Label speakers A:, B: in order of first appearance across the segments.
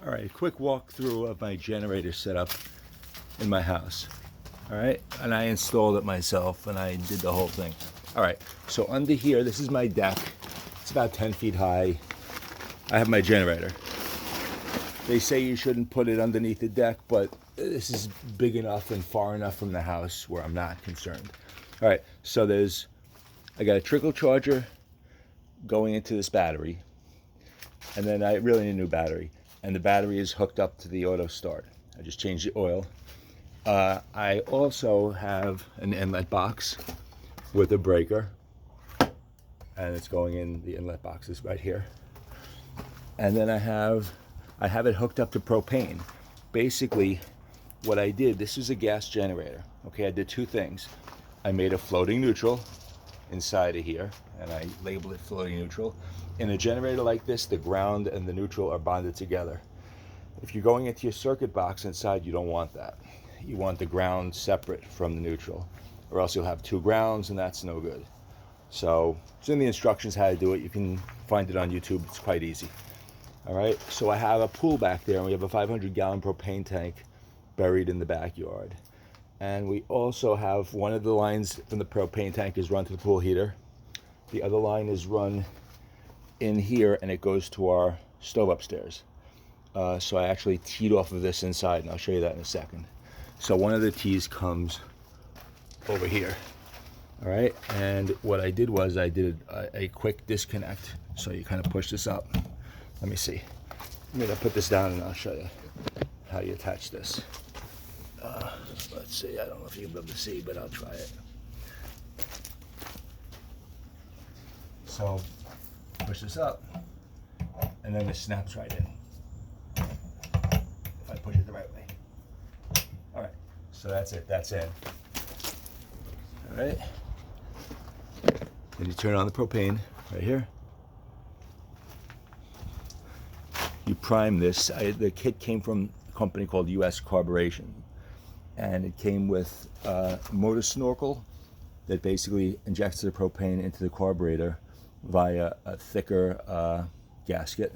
A: All right, quick walkthrough of my generator setup in my house. All right, and I installed it myself and I did the whole thing. All right, so under here, this is my deck. It's about 10 feet high. I have my generator. They say you shouldn't put it underneath the deck, but this is big enough and far enough from the house where I'm not concerned. All right, so I got a trickle charger going into this battery, and then I really need a new battery. And the battery is hooked up to the auto start. I just changed the oil. I also have an inlet box with a breaker, and it's going in the inlet boxes right here. And then I have it hooked up to propane. Basically, what I did, this is a gas generator. Okay, I did two things. I made a floating neutral inside of here, and I labeled it floating neutral. In a generator like this, the ground and the neutral are bonded together. If you're going into your circuit box inside, you don't want that. You want the ground separate from the neutral, or else you'll have two grounds, and that's no good. So it's in the instructions how to do it. You can find it on YouTube. It's quite easy. All right, so I have a pool back there, and we have a 500-gallon propane tank buried in the backyard. And we also have one of the lines from the propane tank is run to the pool heater. The other line is run in here, and it goes to our stove upstairs. So I actually teed off of this inside, and I'll show you that in a second. So one of the tees comes over here. All right, and what I did was I did a quick disconnect. So you kind of push this up. Let me see. Maybe I'll put this down and I'll show you how you attach this. Let's see, I don't know if you'll be able to see, but I'll try it. So push this up, and then this snaps right in. If I push it the right way. All right, so that's it, that's in. All right, then you turn on the propane right here. You prime this. The kit came from a company called US Carburation, and it came with a motor snorkel that basically injects the propane into the carburetor via a thicker gasket.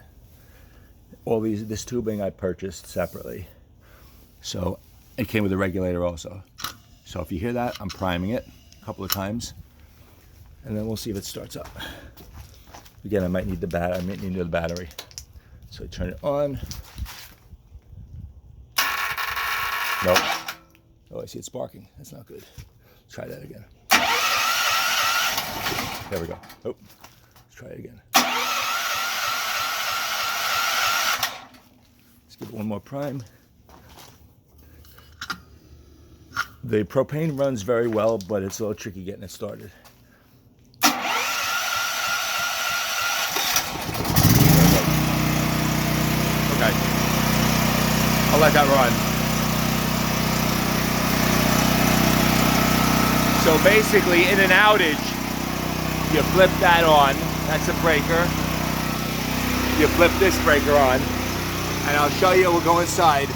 A: This tubing I purchased separately. So it came with a regulator also. So if you hear that, I'm priming it a couple of times, and then we'll see if it starts up. Again, I might need the battery. So I turn it on. Nope. Oh, I see it sparking. That's not good. Let's try that again. There we go. Oh, let's try it again. Let's give it one more prime. The propane runs very well, but it's a little tricky getting it started. Okay. I'll let that run. So basically, in an outage, you flip that on. That's a breaker. You flip this breaker on, and I'll show you. We'll go inside.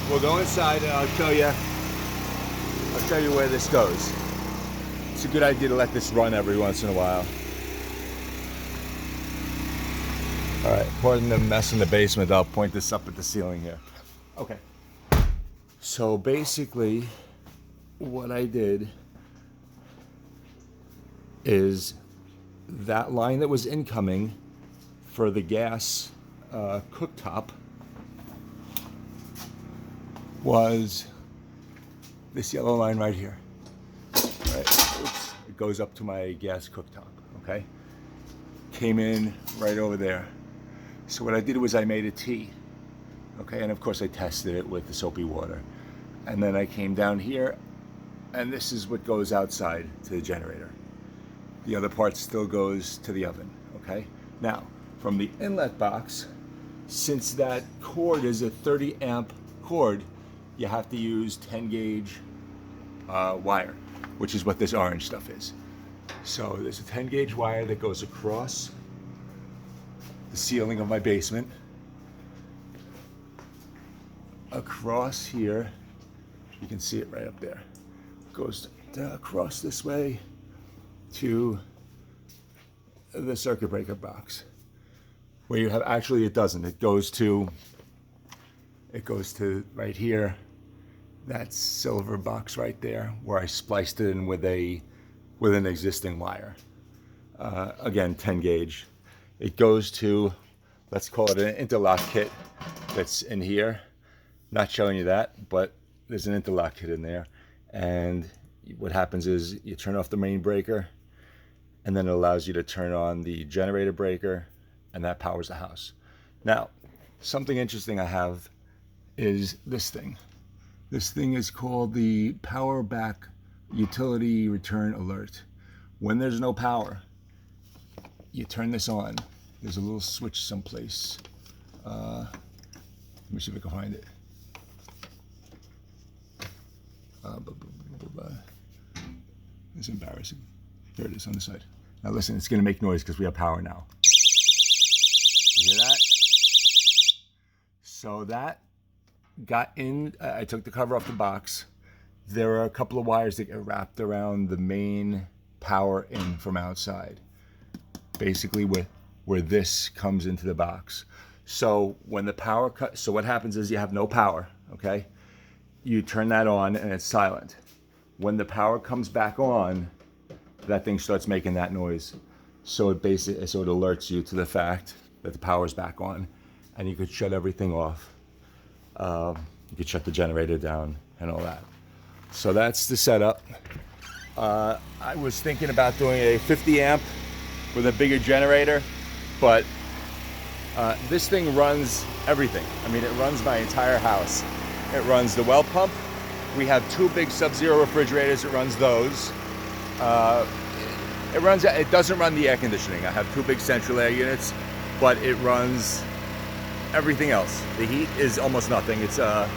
A: We'll go inside, and I'll show you where this goes. It's a good idea to let this run every once in a while. All right, pardon the mess in the basement. I'll point this up at the ceiling here. Okay. So basically, what I did is that line that was incoming for the gas cooktop was this yellow line right here. Right. Oops. It goes up to my gas cooktop. Okay. Came in right over there. So what I did was I made a T, okay, and of course I tested it with the soapy water. And then I came down here, and this is what goes outside to the generator. The other part still goes to the oven, okay? Now, from the inlet box, since that cord is a 30 amp cord, you have to use 10 gauge wire, which is what this orange stuff is. So there's a 10 gauge wire that goes across the ceiling of my basement, across here, you can see it right up there, goes across this way to the circuit breaker box, where you have, actually it doesn't, it goes to It goes to right here, that silver box right there, where I spliced it in with an existing wire. Again, 10 gauge. It goes to, let's call it an interlock kit that's in here. Not showing you that, but there's an interlock kit in there. And what happens is you turn off the main breaker, and then it allows you to turn on the generator breaker, and that powers the house. Now, something interesting I have is this thing. This thing is called the Power Back Utility Return Alert. When there's no power, you turn this on. There's a little switch someplace. Let me see if I can find it. It's embarrassing. There it is on the side. Now listen, it's gonna make noise because we have power now. You hear that? So that got in, I took the cover off the box. There are a couple of wires that get wrapped around the main power in from outside. Basically where this comes into the box. So when the power cut, so what happens is you have no power, okay? You turn that on and it's silent. When the power comes back on, that thing starts making that noise. So it alerts you to the fact that the power's back on, and you could shut everything off. You could shut the generator down and all that. So that's the setup. I was thinking about doing a 50 amp with a bigger generator, but this thing runs everything. I mean, it runs my entire house. It runs the well pump. We have 2 big Sub-Zero refrigerators. It runs those. It doesn't run the air conditioning. I have 2 big central air units, but it runs everything else. The heat is almost nothing. It's an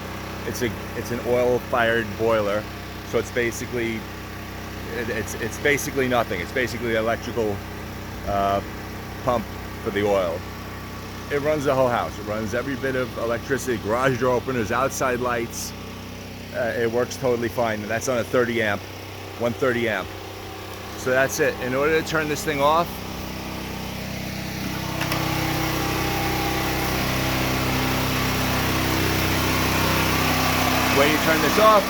A: oil-fired boiler, so it's basically nothing. It's basically an electrical pump for the oil. It runs the whole house. It runs every bit of electricity, garage door openers, outside lights. It works totally fine. And that's on a 30 amp, 130 amp. So that's it. In order to turn this thing off, the way you turn this off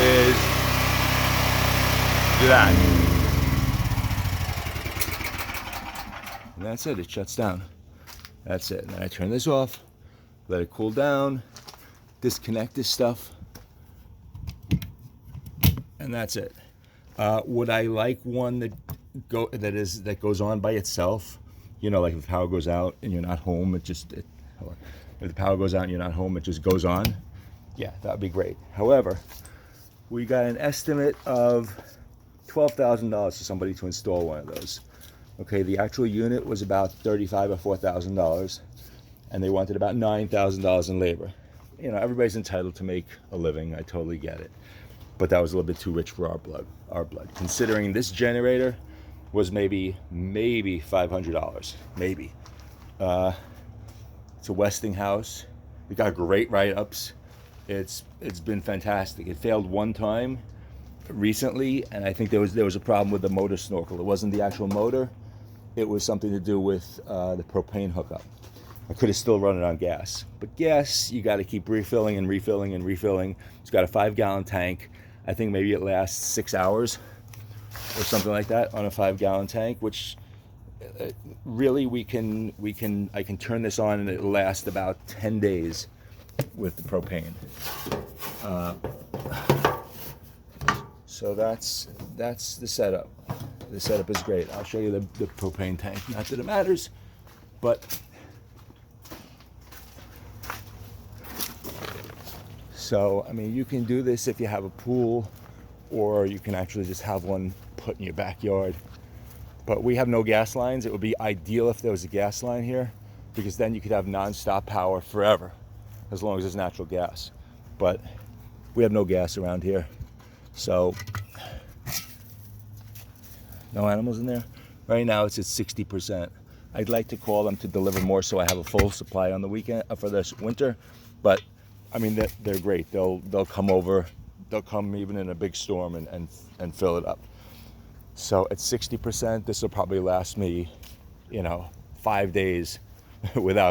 A: is do that. And that's it, it shuts down. That's it. And then I turn this off, let it cool down, disconnect this stuff, and that's it. Would I like one that goes on by itself? You know, like if the power goes out and you're not home, if the power goes out and you're not home, it just goes on. Yeah, that would be great. However, we got an estimate of $12,000 for somebody to install one of those. Okay, the actual unit was about $35,000 or $4,000, and they wanted about $9,000 in labor. You know, everybody's entitled to make a living. I totally get it, but that was a little bit too rich for our blood. Considering this generator was maybe $500, maybe. It's a Westinghouse. It got great write-ups. It's been fantastic. It failed one time recently, and I think there was a problem with the motor snorkel. It wasn't the actual motor. It was something to do with the propane hookup. I could have still run it on gas, but gas, you got to keep refilling and refilling and refilling. It's got a 5-gallon tank. I think maybe it lasts 6 hours or something like that on a 5-gallon tank, which really I can turn this on and it'll last about 10 days with the propane. So that's the setup. The setup is great. I'll show you the propane tank. Not that it matters, but so I mean, you can do this if you have a pool, or you can actually just have one put in your backyard. But we have no gas lines. It would be ideal if there was a gas line here, because then you could have non-stop power forever, as long as there's natural gas. But we have no gas around here, so no animals in there. Right now it's at 60%. I'd like to call them to deliver more so I have a full supply on the weekend for this winter. But I mean, they're great. They'll come over. They'll come even in a big storm and fill it up. So at 60%, this will probably last me, 5 days without